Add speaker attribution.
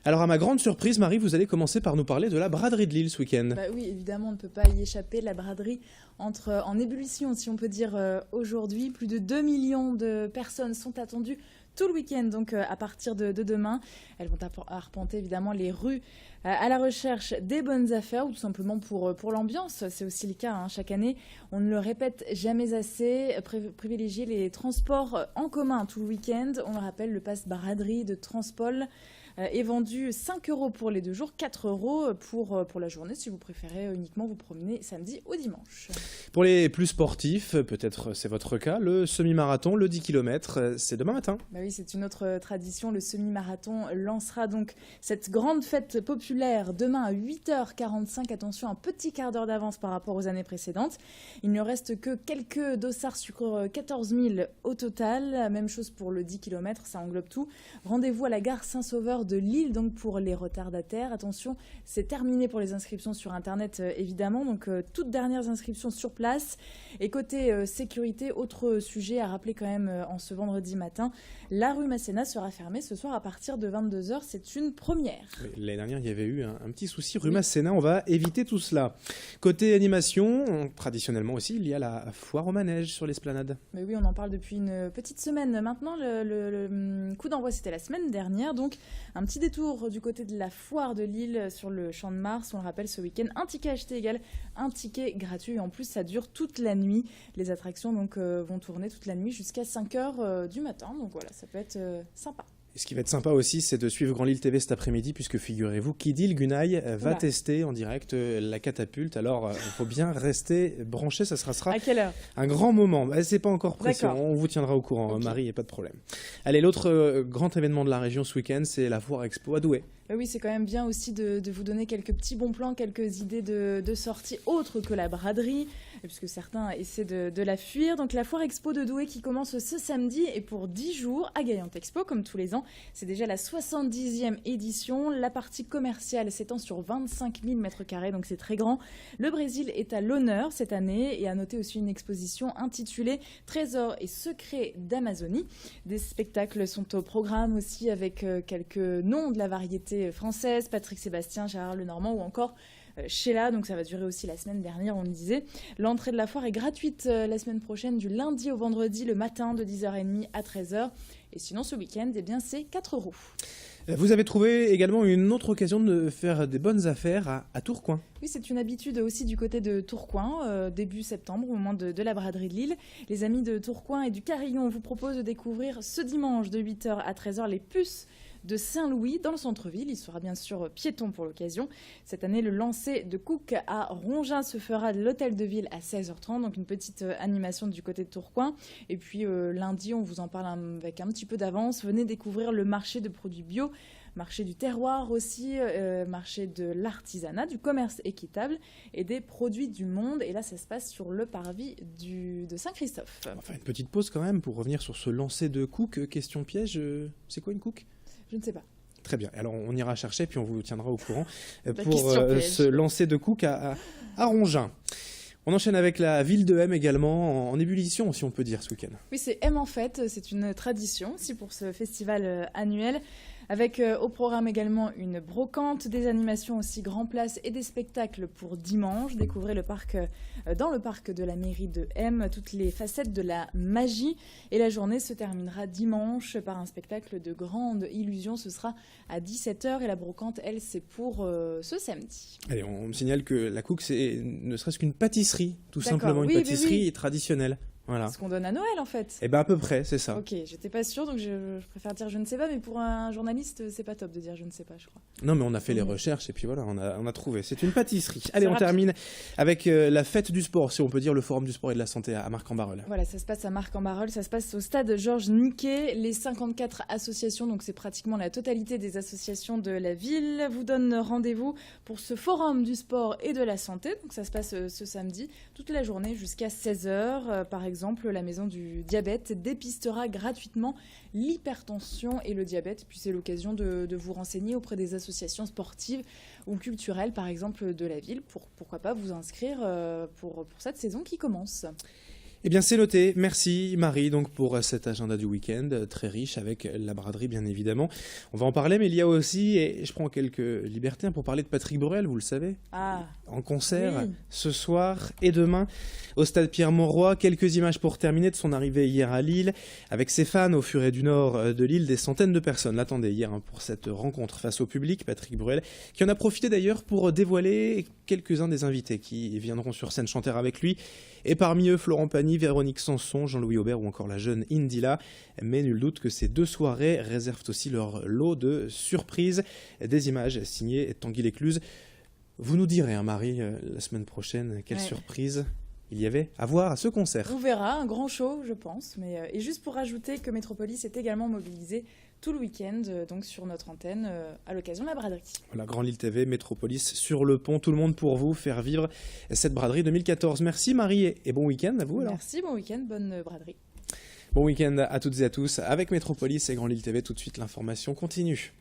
Speaker 1: Alors à ma grande surprise, Marie, vous allez commencer par nous parler de la braderie de Lille ce week-end.
Speaker 2: Bah oui, évidemment, on ne peut pas y échapper. La braderie entre en ébullition, si on peut dire, aujourd'hui. Plus de 2 millions de personnes sont attendues tout le week-end, donc à partir de demain. Elles vont arpenter évidemment les rues à la recherche des bonnes affaires ou tout simplement pour l'ambiance. C'est aussi le cas chaque année. On ne le répète jamais assez. Privilégier les transports en commun tout le week-end. On le rappelle, le pass braderie de Transpol est vendu 5 € pour les 2 jours, 4 € pour la journée si vous préférez uniquement vous promener samedi ou dimanche.
Speaker 1: Pour les plus sportifs, peut-être c'est votre cas, le semi-marathon, le 10 km, c'est demain matin.
Speaker 2: Bah oui, c'est une autre tradition. Le semi-marathon lancera donc cette grande fête populaire demain à 8h45. Attention, un petit quart d'heure d'avance par rapport aux années précédentes. Il ne reste que quelques dossards sur 14 000 au total. Même chose pour le 10 km, ça englobe tout. Rendez-vous à la gare Saint-Sauveur de Lille, donc pour les retardataires. Attention, c'est terminé pour les inscriptions sur Internet, évidemment. Donc, toutes dernières inscriptions sur place. Et côté sécurité, autre sujet à rappeler quand même en ce vendredi matin, la rue Masséna sera fermée ce soir à partir de 22h. C'est une première.
Speaker 1: Oui, l'année dernière, il y avait eu un petit souci. Rue Masséna, on va éviter tout cela. Côté animation, traditionnellement aussi, il y a la foire au manège sur l'esplanade.
Speaker 2: Mais oui, on en parle depuis une petite semaine. Maintenant, le coup d'envoi, c'était la semaine dernière. Donc, un petit détour du côté de la foire de Lille sur le Champ de Mars. On le rappelle, ce week-end, un ticket acheté égale un ticket gratuit. Et en plus, ça dure toute la nuit. Les attractions donc, vont tourner toute la nuit jusqu'à 5h du matin. Donc voilà, ça peut être sympa.
Speaker 1: Et ce qui va être sympa aussi, c'est de suivre Grand Lille TV cet après-midi, puisque figurez-vous, Kidil Gunay va tester en direct la catapulte. Alors, il faut bien rester branché, ça sera
Speaker 2: à quelle heure?
Speaker 1: Un grand moment. C'est pas encore précis,
Speaker 2: D'accord.
Speaker 1: on vous tiendra au courant,
Speaker 2: Okay.
Speaker 1: Marie, et pas de problème. Allez, l'autre grand événement de la région ce week-end, c'est la foire expo à Douai.
Speaker 2: Oui, c'est quand même bien aussi de vous donner quelques petits bons plans, quelques idées de sorties autres que la braderie, puisque certains essaient de la fuir. Donc la foire expo de Douai qui commence ce samedi et pour 10 jours à Gaillante Expo, comme tous les ans. C'est déjà la 70e édition. La partie commerciale s'étend sur 25 000 m², donc c'est très grand. Le Brésil est à l'honneur cette année et à noter aussi une exposition intitulée « Trésors et secrets d'Amazonie ». Des spectacles sont au programme aussi avec quelques noms de la variété française, Patrick Sébastien, Gérard Lenormand ou encore Sheila, donc ça va durer aussi la semaine dernière, on le disait. L'entrée de la foire est gratuite la semaine prochaine, du lundi au vendredi, le matin de 10h30 à 13h. Et sinon, ce week-end, eh bien, c'est 4 €.
Speaker 1: Vous avez trouvé également une autre occasion de faire des bonnes affaires à Tourcoing.
Speaker 2: Oui, c'est une habitude aussi du côté de Tourcoing, début septembre, au moment de la braderie de Lille. Les amis de Tourcoing et du Carillon vous proposent de découvrir ce dimanche de 8h à 13h les puces de Saint-Louis dans le centre-ville. Il sera bien sûr piéton pour l'occasion. Cette année, le lancer de Cook à Rongin se fera de l'hôtel de ville à 16h30, donc une petite animation du côté de Tourcoing. Et puis lundi, on vous en parle avec un petit peu d'avance. Venez découvrir le marché de produits bio, marché du terroir aussi, marché de l'artisanat, du commerce équitable et des produits du monde. Et là, ça se passe sur le parvis de Saint-Christophe.
Speaker 1: On va faire une petite pause quand même pour revenir sur ce lancer de Cook. Question piège, c'est quoi une Cook ?
Speaker 2: Je ne sais pas.
Speaker 1: Très bien, alors on ira chercher puis on vous tiendra au courant
Speaker 2: pour
Speaker 1: ce lancer de Cook à Rongin. On enchaîne avec la ville de M également, en ébullition si on peut dire ce week-end.
Speaker 2: Oui, c'est M en fait, c'est une tradition aussi pour ce festival annuel. Avec au programme également une brocante, des animations aussi grand place et des spectacles pour dimanche. Découvrez dans le parc de la mairie de M toutes les facettes de la magie. Et la journée se terminera dimanche par un spectacle de grande illusion. Ce sera à 17h et la brocante, elle, c'est pour ce samedi.
Speaker 1: Allez, on me signale que la Cook, c'est ne serait-ce qu'une pâtisserie, tout simplement une pâtisserie traditionnelle. Voilà.
Speaker 2: Ce qu'on donne à Noël en fait.
Speaker 1: Eh bien à peu près, c'est ça.
Speaker 2: Ok, j'étais pas sûre, donc je préfère dire je ne sais pas, mais pour un journaliste, c'est pas top de dire je ne sais pas, je crois.
Speaker 1: Non, mais on a fait les recherches et puis voilà, on a trouvé. C'est une pâtisserie. Allez, on termine avec la fête du sport, si on peut dire, le forum du sport et de la santé à Marcq-en-Barœul.
Speaker 2: Voilà, ça se passe à Marcq-en-Barœul, ça se passe au stade Georges Niquet. Les 54 associations, donc c'est pratiquement la totalité des associations de la ville, vous donnent rendez-vous pour ce forum du sport et de la santé. Donc ça se passe ce samedi, toute la journée jusqu'à 16h. Par exemple, la maison du diabète dépistera gratuitement l'hypertension et le diabète. Et puis c'est l'occasion de vous renseigner auprès des associations sportives ou culturelles, par exemple, de la ville. Pourquoi pas vous inscrire pour cette saison qui commence.
Speaker 1: Eh bien, c'est noté. Merci Marie donc pour cet agenda du week-end très riche avec la braderie bien évidemment. On va en parler, mais il y a aussi, et je prends quelques libertés pour parler de Patrick Bruel, vous le savez, en concert ce soir et demain au stade Pierre-Mauroy. Quelques images pour terminer de son arrivée hier à Lille avec ses fans au Furet du Nord de Lille. Des centaines de personnes l'attendaient hier pour cette rencontre face au public. Patrick Bruel qui en a profité d'ailleurs pour dévoiler quelques-uns des invités qui viendront sur scène chanter avec lui. Et parmi eux, Florent Pagny, Véronique Sanson, Jean-Louis Aubert ou encore la jeune Indila. Mais nul doute que ces deux soirées réservent aussi leur lot de surprises. Des images signées Tanguy Lécluse. Vous nous direz, Marie, la semaine prochaine, quelle surprise il y avait à voir à ce concert.
Speaker 2: On verra, un grand show, je pense. Et juste pour rajouter que Métropolis est également mobilisé tout le week-end, donc sur notre antenne, à l'occasion de la braderie.
Speaker 1: Voilà, Grand Lille TV, Métropolis, sur le pont, tout le monde pour vous, faire vivre cette braderie 2014. Merci Marie et bon week-end à vous alors.
Speaker 2: Merci, bon week-end, bonne braderie.
Speaker 1: Bon week-end à toutes et à tous avec Métropolis et Grand Lille TV. Tout de suite, l'information continue.